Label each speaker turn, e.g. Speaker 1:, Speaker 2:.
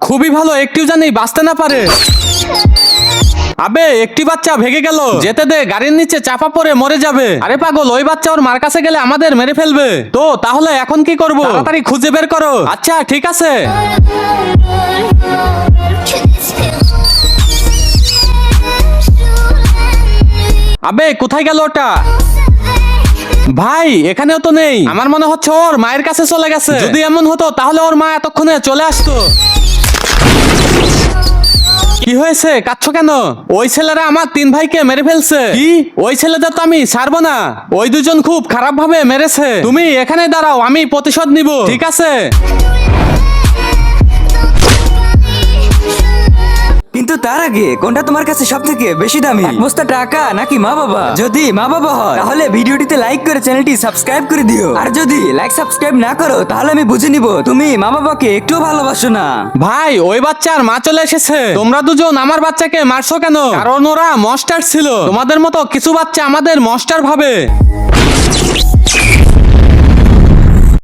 Speaker 1: খুবই ভালো, একটিও জানি বাঁচতে না পারে। আবে একটি বাচ্চা ভেগে গেল, যেতে দে, গাড়ির নিচে চাপা পড়ে মরে যাবে। আরে পাগল, ওই বাচ্চা ওর মার কাছে গেলে আমাদের মেরে ফেলবে। তো তাহলে এখন কি করব? তাড়াতাড়ি খুঁজে বের করো। আচ্ছা ঠিক আছে। আবে কোথায় গেল ওটা? ভাই এখানেও তো নেই। আমার মনে হচ্ছে ওর মায়ের কাছে চলে গেছে। যদি এমন হতো তাহলে ওর মা এতক্ষণে চলে আসতো। কি হয়েছে, কাঁদছো কেন? ওই ছেলেরা আমার 3 ভাইকে মেরে ফেলছে। কি? ওই ছেলেদের তো আমি ছাড়বো না। ওই দুজন খুব খারাপ ভাবে মেরেছে। তুমি এখানে দাঁড়াও, আমি প্রতিশোধ নিব। ঠিক আছে।
Speaker 2: কিন্তু তার আগে কোনটা তোমার কাছে সব থেকে বেশি দামি? এক বস্তা টাকা নাকি মা বাবা? যদি মা বাবা হয় তাহলে ভিডিওটিতে লাইক করে চ্যানেলটি সাবস্ক্রাইব করে দিও। আর যদি লাইক সাবস্ক্রাইব না করো তাহলে আমি বুঝে নিব তুমি মা বাবাকে একটুও ভালোবাসো না।
Speaker 1: ভাই ওই বাচ্চার মা চলে এসেছে। তোমরা দুজন আমার বাচ্চাকে মারছো কেন? কারণ ওরা মনস্টার ছিল। তোমাদের মতো কিছু বাচ্চা আমাদের মনস্টার ভাবে।